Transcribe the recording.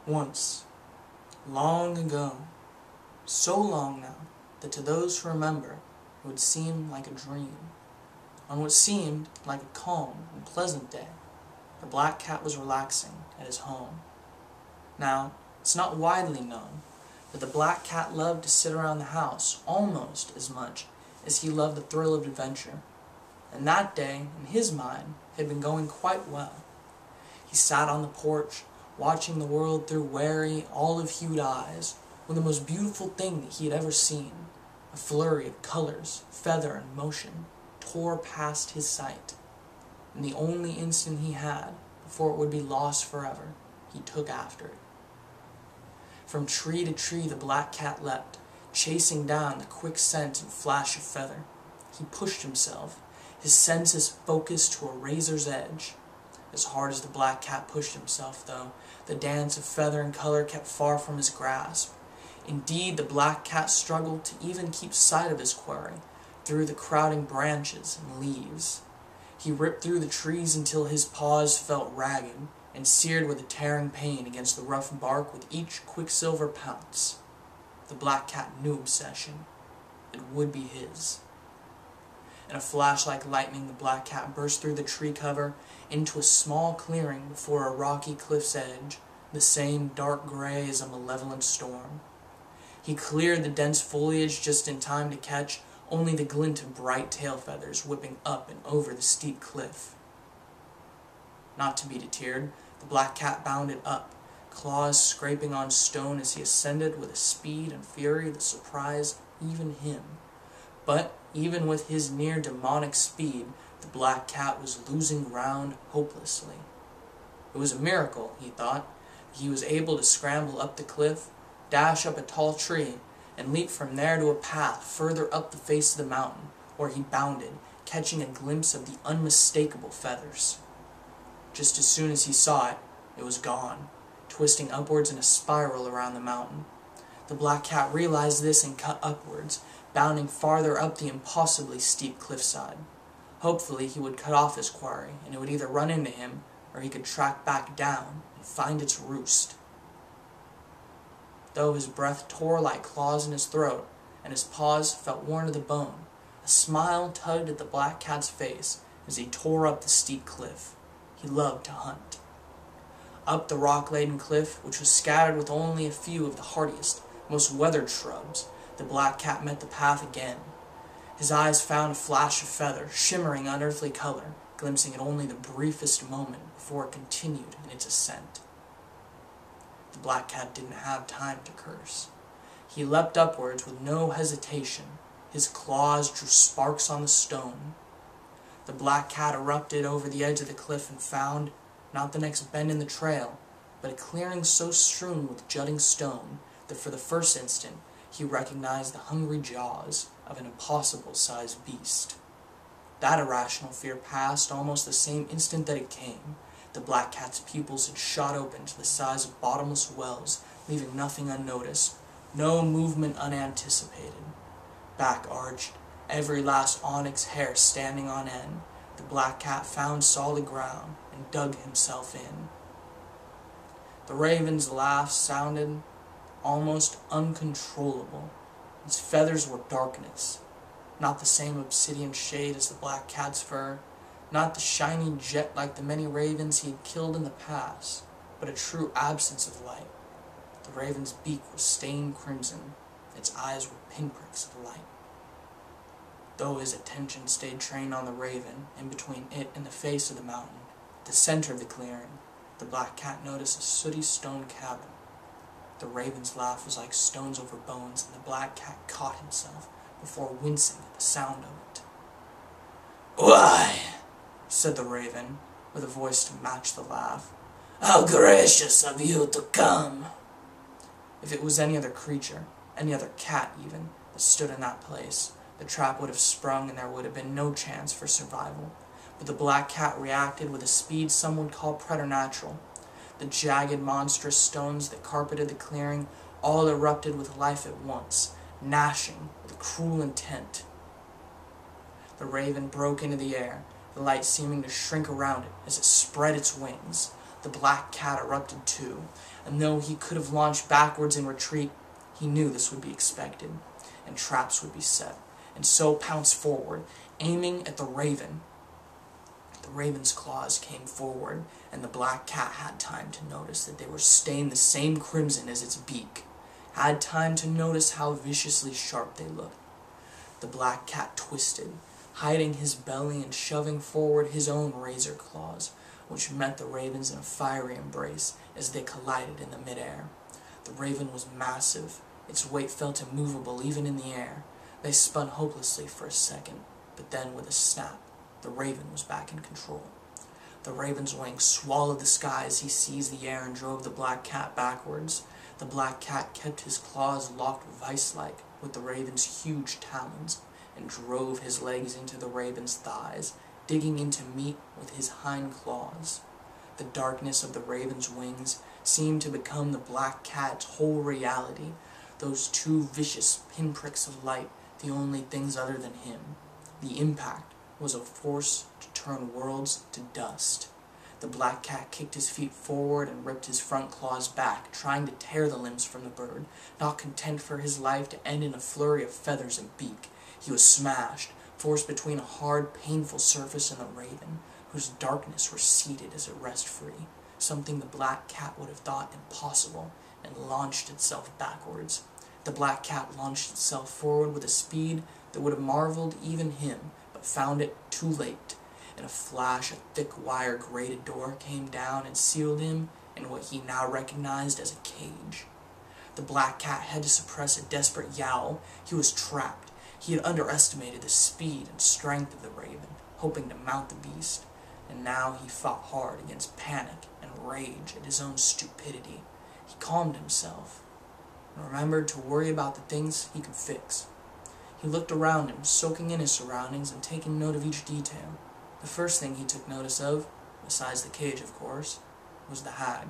Once, long ago, so long now, that to those who remember, it would seem like a dream. On what seemed like a calm and pleasant day, the black cat was relaxing at his home. Now, it's not widely known, but the black cat loved to sit around the house almost as much as he loved the thrill of adventure. And that day, in his mind, had been going quite well. He sat on the porch, watching the world through wary, olive-hued eyes, when the most beautiful thing that he had ever seen, a flurry of colors, feather, and motion, tore past his sight. In the only instant he had, before it would be lost forever, he took after it. From tree to tree the black cat leapt, chasing down the quick scent and flash of feather. He pushed himself, his senses focused to a razor's edge. As hard as the black cat pushed himself, though, the dance of feather and color kept far from his grasp. Indeed, the black cat struggled to even keep sight of his quarry, through the crowding branches and leaves. He ripped through the trees until his paws felt ragged, and seared with a tearing pain against the rough bark with each quicksilver pounce. The black cat knew obsession. It would be his. In a flash like lightning, the black cat burst through the tree cover into a small clearing before a rocky cliff's edge, the same dark gray as a malevolent storm. He cleared the dense foliage just in time to catch only the glint of bright tail feathers whipping up and over the steep cliff. Not to be deterred, the black cat bounded up, claws scraping on stone as he ascended with a speed and fury that surprised even him. But even with his near demonic speed, the black cat was losing ground hopelessly. It was a miracle, he thought, that he was able to scramble up the cliff, dash up a tall tree, and leap from there to a path further up the face of the mountain, where he bounded, catching a glimpse of the unmistakable feathers. Just as soon as he saw it, it was gone, twisting upwards in a spiral around the mountain. The black cat realized this and cut upwards, bounding farther up the impossibly steep cliffside. Hopefully he would cut off his quarry, and it would either run into him, or he could track back down and find its roost. Though his breath tore like claws in his throat, and his paws felt worn to the bone, a smile tugged at the black cat's face as he tore up the steep cliff. He loved to hunt. Up the rock-laden cliff, which was scattered with only a few of the hardiest, most weathered shrubs, the black cat met the path again. His eyes found a flash of feather, shimmering unearthly color, glimpsing it only the briefest moment before it continued in its ascent. The black cat didn't have time to curse. He leapt upwards with no hesitation. His claws drew sparks on the stone. The black cat erupted over the edge of the cliff and found, not the next bend in the trail, but a clearing so strewn with jutting stone that for the first instant he recognized the hungry jaws of an impossible-sized beast. That irrational fear passed almost the same instant that it came. The black cat's pupils had shot open to the size of bottomless wells, leaving nothing unnoticed, no movement unanticipated. Back arched, every last onyx hair standing on end, the black cat found solid ground and dug himself in. The raven's laugh sounded almost uncontrollable. Its feathers were darkness, not the same obsidian shade as the black cat's fur, not the shiny jet like the many ravens he had killed in the past, but a true absence of light. The raven's beak was stained crimson, its eyes were pinpricks of light. Though his attention stayed trained on the raven, in between it and the face of the mountain, at the center of the clearing, the black cat noticed a sooty stone cabin. The raven's laugh was like stones over bones, and the black cat caught himself before wincing at the sound of it. "Why," said the raven, with a voice to match the laugh, "how gracious of you to come." If it was any other creature, any other cat even, that stood in that place, the trap would have sprung and there would have been no chance for survival. But the black cat reacted with a speed some would call preternatural. The jagged, monstrous stones that carpeted the clearing all erupted with life at once, gnashing with cruel intent. The raven broke into the air, the light seeming to shrink around it as it spread its wings. The black cat erupted too, and though he could have launched backwards in retreat, he knew this would be expected, and traps would be set, and so pounced forward, aiming at the raven. The raven's claws came forward, and the black cat had time to notice that they were stained the same crimson as its beak, had time to notice how viciously sharp they looked. The black cat twisted, hiding his belly and shoving forward his own razor claws, which met the raven's in a fiery embrace as they collided in the midair. The raven was massive. Its weight felt immovable even in the air. They spun hopelessly for a second, but then with a snap, the raven was back in control. The raven's wings swallowed the sky as he seized the air and drove the black cat backwards. The black cat kept his claws locked vice-like with the raven's huge talons, and drove his legs into the raven's thighs, digging into meat with his hind claws. The darkness of the raven's wings seemed to become the black cat's whole reality, those two vicious pinpricks of light, the only things other than him. The impact was a force to turn worlds to dust. The black cat kicked his feet forward and ripped his front claws back, trying to tear the limbs from the bird, not content for his life to end in a flurry of feathers and beak. He was smashed, forced between a hard, painful surface and the raven, whose darkness receded as it rest free, something the black cat would have thought impossible, and launched itself backwards. The black cat launched itself forward with a speed that would have marveled even him, but found it too late. In a flash, a thick wire grated door came down and sealed him in what he now recognized as a cage. The black cat had to suppress a desperate yowl. He was trapped. He had underestimated the speed and strength of the raven, hoping to mount the beast, and now he fought hard against panic and rage at his own stupidity. He calmed himself and remembered to worry about the things he could fix. He looked around him, soaking in his surroundings and taking note of each detail. The first thing he took notice of, besides the cage of course, was the hag.